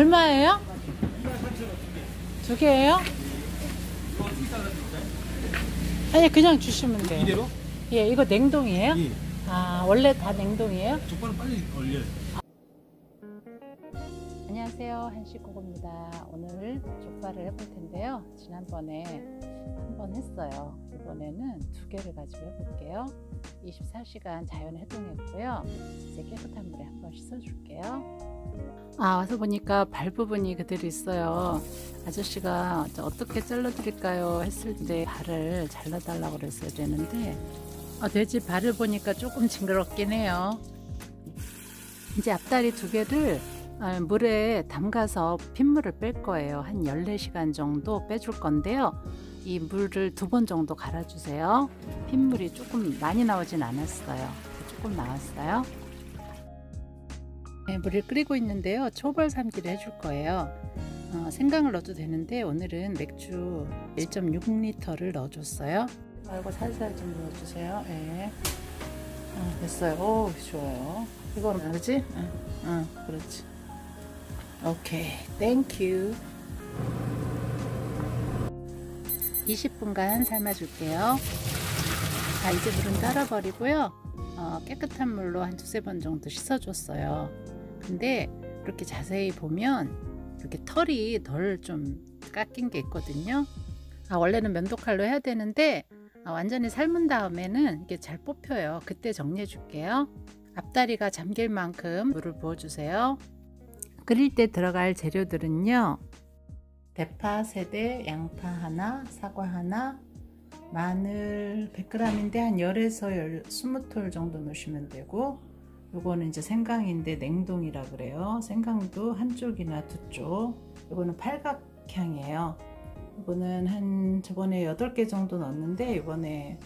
얼마예요? 두 개예요? 아니 그냥 주시면 돼요. 이대로? 예, 이거 냉동이에요? 예. 아, 원래 다 냉동이에요? 족발은 빨리 얼려요. 안녕하세요, 한식고고입니다. 오늘 족발을 해볼 텐데요. 지난번에 한번 했어요. 이번에는 두 개를 가지고 해볼게요. 24시간 자연 해동했고요. 이제 깨끗한 물에 한번 씻어줄게요. 와서 보니까 발 부분이 그대로 있어요. 아저씨가 어떻게 잘라드릴까요 했을 때 발을 잘라달라고 그랬어야 되는데 돼지 발을 보니까 조금 징그럽긴 해요. 이제 앞다리 두 개를 물에 담가서 핏물을 뺄 거예요. 한 14시간 정도 빼줄 건데요. 이 물을 2번 정도 갈아주세요. 핏물이 조금 많이 나오진 않았어요. 조금 나왔어요. 네, 물을 끓이고 있는데요. 초벌 삶기를 해줄 거예요. 생강을 넣어도 되는데 오늘은 맥주 1.6리터를 넣어줬어요. 말고 살살 좀 넣어주세요. 네. 됐어요. 오, 좋아요. 이건 뭐지? 응, 그렇지. 오케이, 땡큐. 20분간 삶아줄게요. 이제 물은 따라버리고요. 깨끗한 물로 한 2-3번 정도 씻어줬어요. 근데 이렇게 자세히 보면 이렇게 털이 덜 좀 깎인 게 있거든요. 원래는 면도칼로 해야 되는데 완전히 삶은 다음에는 이게 잘 뽑혀요. 그때 정리해 줄게요. 앞다리가 잠길 만큼 물을 부어주세요. 끓일 때 들어갈 재료들은요, 대파 3대, 양파 하나, 사과 하나, 마늘 100g인데 한 10에서 20톨 정도 넣으시면 되고, 요거는 이제 생강인데 냉동이라 그래요. 생강도 한쪽이나 2쪽. 요거는 팔각향이에요. 요거는 저번에 8개 정도 넣었는데 이번에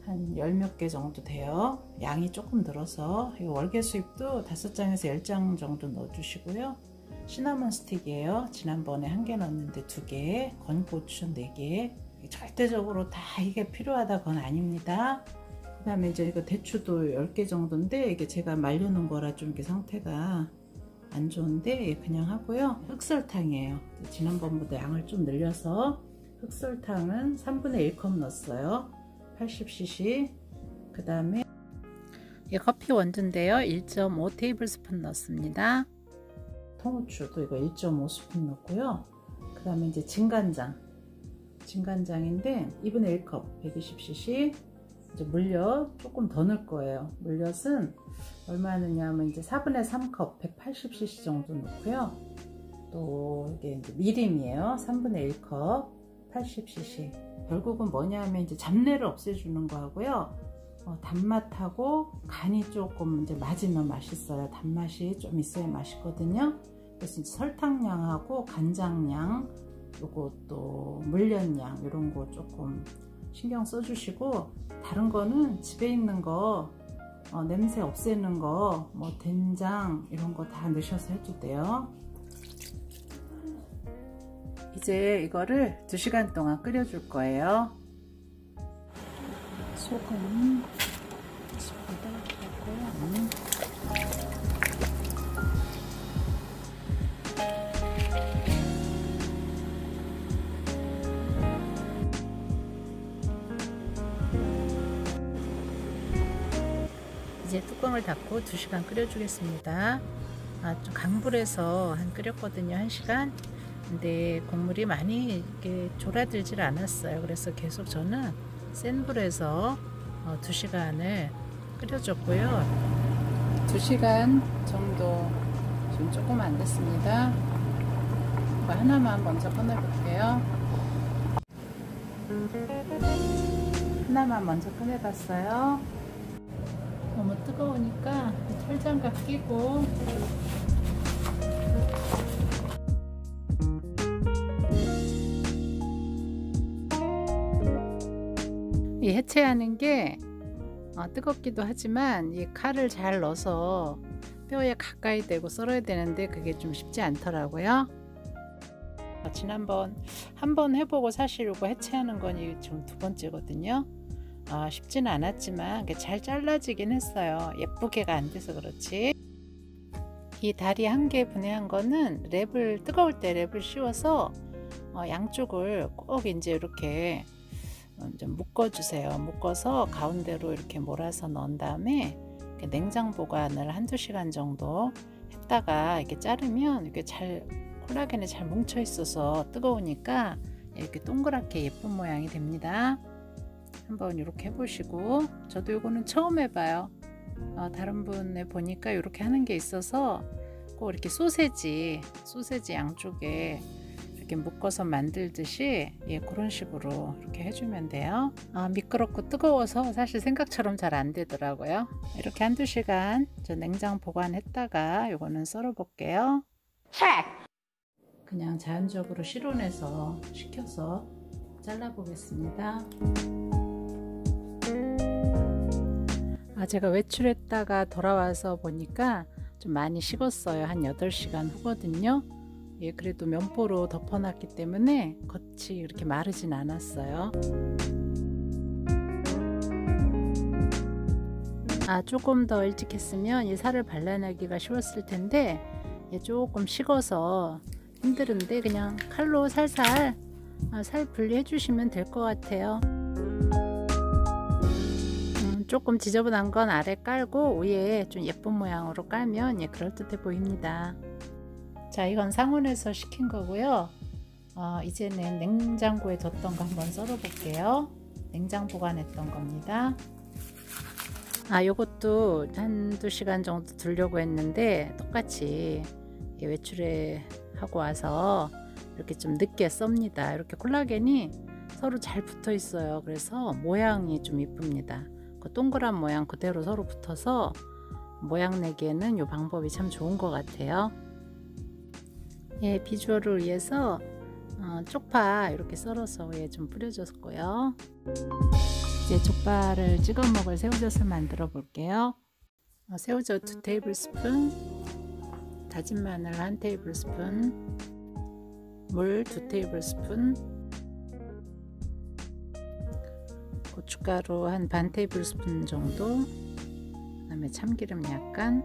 한 10몇 개 정도 돼요. 양이 조금 늘어서. 이 월계수잎도 5장에서 10장 정도 넣어주시고요. 시나몬 스틱이에요. 지난번에 1개 넣었는데 2개, 건고추 4개. 절대적으로 다 이게 필요하다 건 아닙니다. 그 다음에 이제 이거 대추도 10개 정도인데 이게 제가 말려놓은 거라 좀 이렇게 상태가 안 좋은데 그냥 하고요. 흑설탕이에요. 지난번보다 양을 좀 늘려서 흑설탕은 3분의 1컵 넣었어요. 80cc. 그 다음에 이 커피 원두인데요. 1.5 테이블스푼 넣습니다. 통후추도 이거 1.5스푼 넣고요. 그 다음에 이제 진간장인데 2분의 1컵 120cc. 이제 물엿 조금 더 넣을 거예요. 물엿은 얼마 넣냐면 이제 4분의 3컵 180cc 정도 넣고요. 또 이게 이제 미림이에요. 3분의 1컵 80cc. 결국은 뭐냐면 이제 잡내를 없애주는 거 하고요. 단맛하고 간이 조금 이제 맞으면 맛있어요. 단맛이 좀 있어야 맛있거든요. 그래서 이제 설탕량하고 간장량, 요거 또 물엿량 이런 거 조금 신경 써주시고, 다른 거는 집에 있는 거 냄새 없애는 거 뭐 된장 이런 거 다 넣으셔서 해도 돼요. 이제 이거를 2시간 동안 끓여줄 거예요. 소금 스푼다 넣고요. 이제 뚜껑을 닫고 2시간 끓여주겠습니다. 좀 강불에서 끓였거든요. 1시간. 근데 국물이 많이 이렇게 졸아들질 않았어요. 그래서 계속 저는 센 불에서 2시간을 끓여줬고요. 2시간 정도 지금 조금 안 됐습니다. 이거 하나만 먼저 꺼내볼게요. 하나만 먼저 꺼내봤어요. 너무 뜨거우니까 털장갑 끼고 이 해체하는 게 뜨겁기도 하지만 이 칼을 잘 넣어서 뼈에 가까이 대고 썰어야 되는데 그게 좀 쉽지 않더라고요. 지난번 한번 해보고 사실 이거 해체하는 건 지금 2번째거든요. 쉽지는 않았지만 잘 잘라지긴 했어요. 예쁘게가 안 돼서 그렇지. 이 다리 1개 분해한 거는 랩을 뜨거울 때 랩을 씌워서 양쪽을 꼭 이제 이렇게 좀 묶어주세요. 묶어서 가운데로 이렇게 몰아서 넣은 다음에 냉장 보관을 1~2시간 정도 했다가 이렇게 자르면 이렇게 콜라겐이 잘 뭉쳐 있어서 뜨거우니까 이렇게 동그랗게 예쁜 모양이 됩니다. 한번 이렇게 해보시고, 저도 이거는 처음 해봐요. 다른 분에 보니까 이렇게 하는 게 있어서 꼭 이렇게 소세지 양쪽에 이렇게 묶어서 만들듯이 그런 식으로 이렇게 해주면 돼요. 미끄럽고 뜨거워서 사실 생각처럼 잘 안 되더라고요. 이렇게 1~2시간 저 냉장 보관했다가 이거는 썰어 볼게요. 그냥 자연적으로 실온에서 식혀서 잘라 보겠습니다. 제가 외출했다가 돌아와서 보니까 좀 많이 식었어요. 한 8시간 후거든요. 그래도 면보로 덮어놨기 때문에 겉이 이렇게 마르진 않았어요. 조금 더 일찍 했으면 이 살을 발라내기가 쉬웠을 텐데 조금 식어서 힘들은데 그냥 칼로 살살 살 분리해 주시면 될 것 같아요. 조금 지저분한 건 아래 깔고 위에 좀 예쁜 모양으로 깔면 그럴듯해 보입니다. 자, 이건 상온에서 식힌 거고요. 이제는 냉장고에 뒀던 거 한번 썰어 볼게요. 냉장 보관했던 겁니다. 요것도 1~2시간 정도 두려고 했는데 똑같이 외출에 하고 와서 이렇게 좀 늦게 썹니다. 이렇게 콜라겐이 서로 잘 붙어 있어요. 그래서 모양이 좀 이쁩니다. 그 동그란 모양 그대로 서로 붙어서 모양 내기에는 이 방법이 참 좋은 것 같아요. 비주얼을 위해서 쪽파 이렇게 썰어서 위에 좀 뿌려줬고요. 이제 족발을 찍어 먹을 새우젓을 만들어 볼게요. 새우젓 2테이블스푼, 다진 마늘 1테이블스푼, 물 2테이블스푼, 고춧가루 한 반 테이블스푼 정도, 그 다음에 참기름 약간,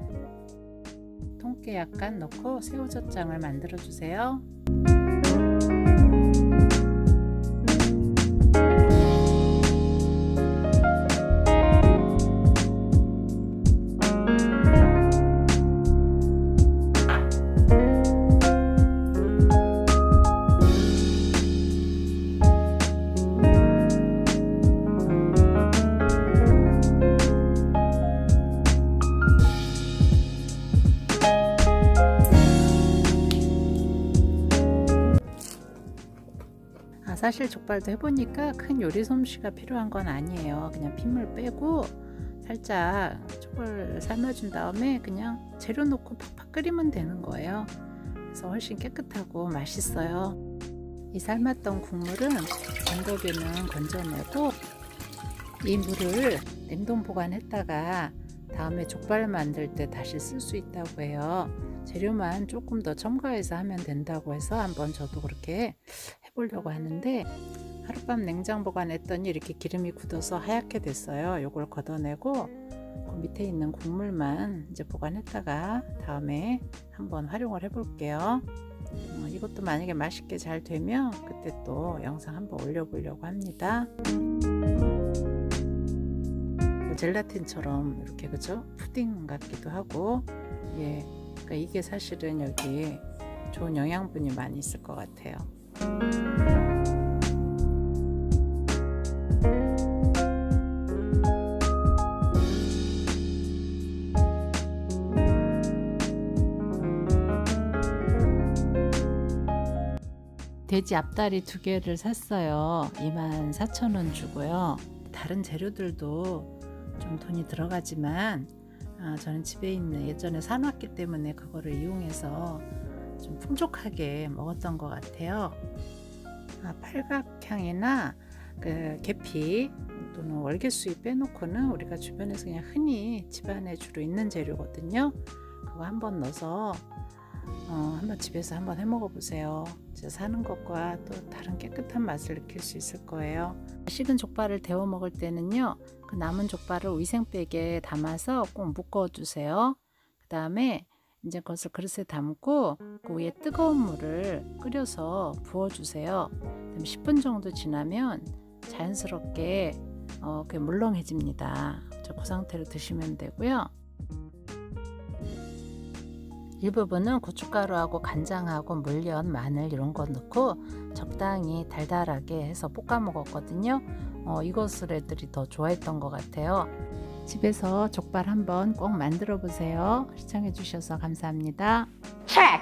통깨 약간 넣고 새우젓장을 만들어 주세요. 사실 족발도 해보니까 큰 요리 솜씨가 필요한 건 아니에요. 그냥 핏물 빼고 살짝 족발 삶아준 다음에 그냥 재료 넣고 팍팍 끓이면 되는 거예요. 그래서 훨씬 깨끗하고 맛있어요. 이 삶았던 국물은 건더기는 건져내고 이 물을 냉동 보관했다가 다음에 족발 만들 때 다시 쓸 수 있다고 해요. 재료만 조금 더 첨가해서 하면 된다고 해서 한번 저도 그렇게 해보려고 하는데, 하룻밤 냉장 보관했더니 이렇게 기름이 굳어서 하얗게 됐어요. 요걸 걷어내고 그 밑에 있는 국물만 이제 보관했다가 다음에 한번 활용을 해 볼게요. 이것도 만약에 맛있게 잘 되면 그때 또 영상 한번 올려보려고 합니다. 젤라틴처럼 이렇게, 그죠? 푸딩 같기도 하고, 그러니까 이게 사실은 여기 좋은 영양분이 많이 있을 것 같아요. 돼지 앞다리 2개를 샀어요. 24,000원 주고요. 다른 재료들도 좀 돈이 들어가지만 저는 집에 있는 예전에 사놨기 때문에 그거를 이용해서 좀 풍족하게 먹었던 것 같아요. 팔각향이나 그 계피 또는 월계수잎 빼놓고는 우리가 주변에서 그냥 흔히 집안에 주로 있는 재료거든요. 그거 한번 넣어서 한번 집에서 한번 해 먹어 보세요. 사는 것과 또 다른 깨끗한 맛을 느낄 수 있을 거예요. 식은 족발을 데워 먹을 때는요, 그 남은 족발을 위생백에 담아서 꼭 묶어 주세요. 그 다음에 이제 그것을 그릇에 담고 그 위에 뜨거운 물을 끓여서 부어주세요. 10분 정도 지나면 자연스럽게 그게 물렁해집니다. 그 상태로 드시면 되고요. 일부분은 고춧가루하고 간장하고 물엿, 마늘 이런 거 넣고 적당히 달달하게 해서 볶아 먹었거든요. 이것을 애들이 더 좋아했던 것 같아요. 집에서 족발 한번 꼭 만들어 보세요. 시청해 주셔서 감사합니다. check.